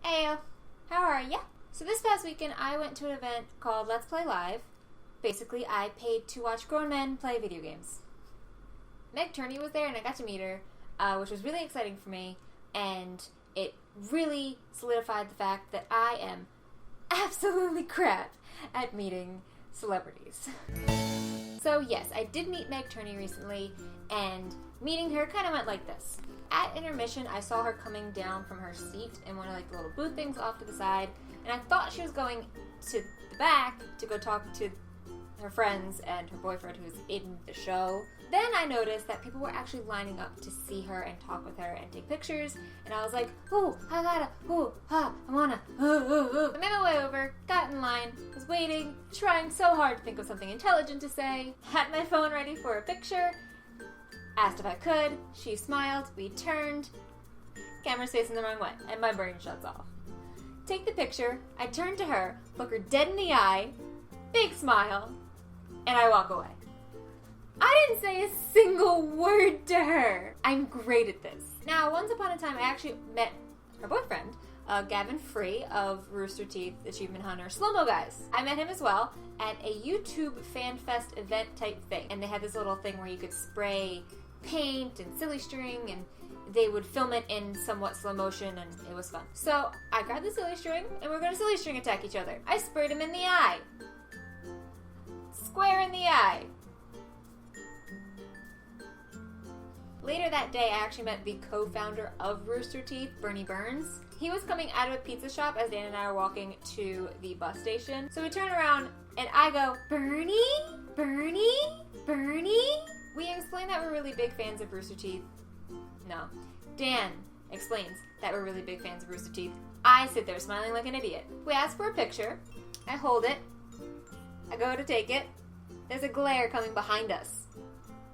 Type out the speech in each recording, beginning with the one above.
Hey, how are ya? So this past weekend I went to an event called Let's Play Live. Basically, I paid to watch grown men play video games. Meg Turney was there and I got to meet her, which was really exciting for me, and it really solidified the fact that I am absolutely crap at meeting celebrities. So yes, I did meet Meg Turney recently, and meeting her kind of went like this. At intermission, I saw her coming down from her seat in one of the little booth things off to the side, and I thought she was going to the back to go talk to her friends and her boyfriend who's in the show. Then I noticed that people were actually lining up to see her and talk with her and take pictures, and I was like, I wanna. I made my way over, got in line, was waiting, trying so hard to think of something intelligent to say, had my phone ready for a picture, asked if I could, she smiled, we turned, camera's facing the wrong way, and my brain shuts off. Take the picture, I turn to her, look her dead in the eye, big smile, and I walk away. I didn't say a single word to her. I'm great at this. Now, once upon a time, I actually met her boyfriend, Gavin Free of Rooster Teeth Achievement Hunter Slow-Mo Guys. I met him as well at a YouTube Fan Fest event type thing. And they had this little thing where you could spray paint and silly string, and they would film it in somewhat slow motion, and it was fun. So I grabbed the silly string, and we're going to silly string attack each other. I sprayed him in the eye. Square in the eye. Later that day, I actually met the co-founder of Rooster Teeth, Bernie Burns. He was coming out of a pizza shop as Dan and I were walking to the bus station. So we turn around, and I go, Bernie? Bernie? Bernie? We explain that we're really big fans of Rooster Teeth. No. Dan explains that we're really big fans of Rooster Teeth. I sit there smiling like an idiot. We ask for a picture. I hold it. I go to take it. There's a glare coming behind us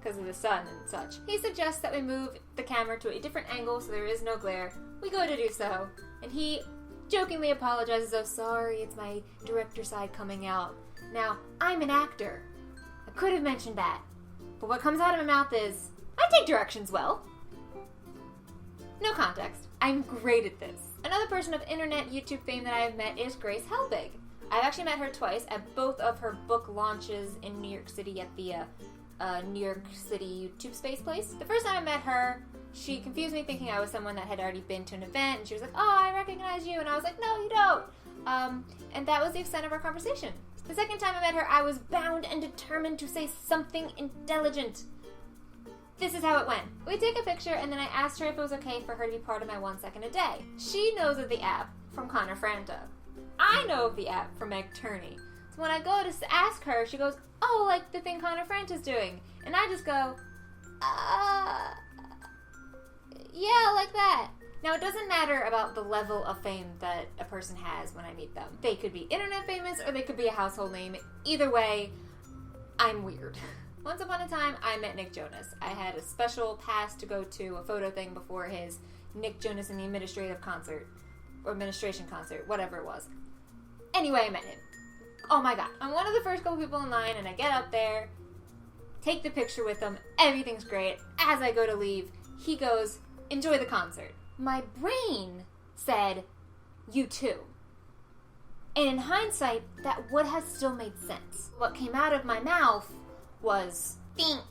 because of the sun and such. He suggests that we move the camera to a different angle so there is no glare. We go to do so, and he jokingly apologizes, oh, sorry, it's my director side coming out. Now, I'm an actor. I could have mentioned that. But what comes out of my mouth is, I take directions well. No context. I'm great at this. Another person of internet YouTube fame that I have met is Grace Helbig. I've actually met her twice at both of her book launches in New York City at the New York City YouTube Space place. The first time I met her, she confused me thinking I was someone that had already been to an event, and she was like, oh, I recognize you, and I was like, no, you don't. And that was the extent of our conversation. The second time I met her, I was bound and determined to say something intelligent. This is how it went. We take a picture, and then I asked her if it was okay for her to be part of my 1 second a day. She knows of the app from Connor Franta. I know of the app from Meg Turney. So when I go to ask her, she goes, oh, like the thing Connor Franta's doing. And I just go, yeah, like that. Now, it doesn't matter about the level of fame that a person has when I meet them. They could be internet famous, or they could be a household name. Either way, I'm weird. Once upon a time, I met Nick Jonas. I had a special pass to go to a photo thing before his Nick Jonas and the Administration concert, whatever it was. Anyway, I met him. Oh my god. I'm one of the first couple people in line, and I get up there, take the picture with him, everything's great. As I go to leave, he goes, enjoy the concert. My brain said, you too. And in hindsight, that would have still made sense. What came out of my mouth was, thanks.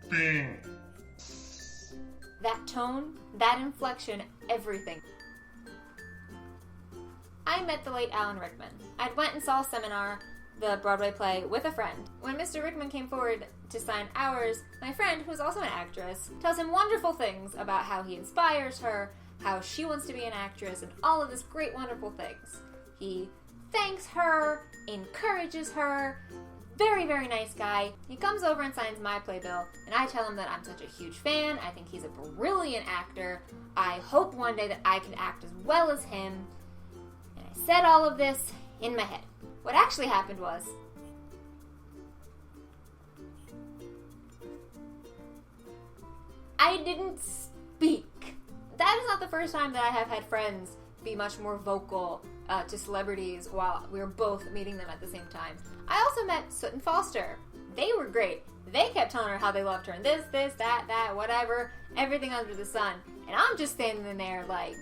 Thanks. That tone, that inflection, everything. I met the late Alan Rickman. I went and saw Seminar, the Broadway play, with a friend. When Mr. Rickman came forward to sign ours, my friend, who's also an actress, tells him wonderful things about how he inspires her, how she wants to be an actress, and all of this great, wonderful things. He thanks her, encourages her, very, very nice guy. He comes over and signs my playbill, and I tell him that I'm such a huge fan, I think he's a brilliant actor, I hope one day that I can act as well as him, and I said all of this in my head. What actually happened was, I didn't speak. That is not the first time that I have had friends be much more vocal to celebrities while we were both meeting them at the same time. I also met Soot and Foster. They were great. They kept telling her how they loved her and this, that, whatever, everything under the sun. And I'm just standing in there like,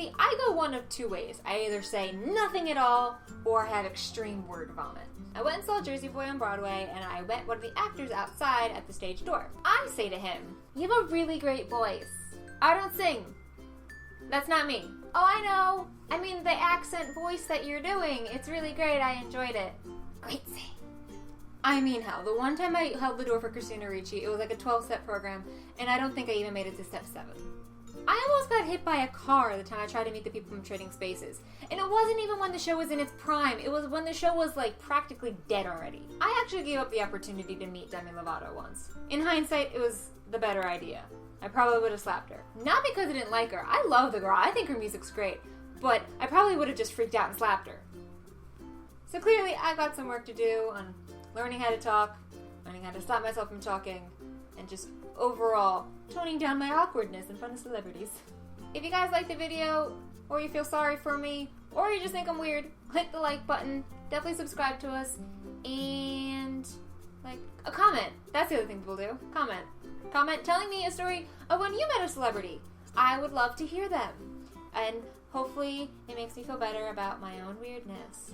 See, I go one of two ways. I either say nothing at all, or I have extreme word vomit. I went and saw Jersey Boy on Broadway, and I met one of the actors outside at the stage door. I say to him, "You have a really great voice." "I don't sing." "That's not me." "Oh, I know. I mean, the accent voice that you're doing, it's really great. I enjoyed it." "Great sing." I mean, hell, the one time I held the door for Christina Ricci, it was like a 12-step program, and I don't think I even made it to step 7. I almost got hit by a car the time I tried to meet the people from Trading Spaces. And it wasn't even when the show was in its prime. It was when the show was, like, practically dead already. I actually gave up the opportunity to meet Demi Lovato once. In hindsight, it was the better idea. I probably would have slapped her. Not because I didn't like her. I love the girl. I think her music's great. But I probably would have just freaked out and slapped her. So clearly, I got some work to do on learning how to talk, learning how to stop myself from talking, and just overall toning down my awkwardness in front of celebrities. If you guys like the video, or you feel sorry for me, or you just think I'm weird, click the like button, definitely subscribe to us, and like a comment. That's the other thing people do. Comment. Comment telling me a story of when you met a celebrity. I would love to hear them. And hopefully it makes me feel better about my own weirdness.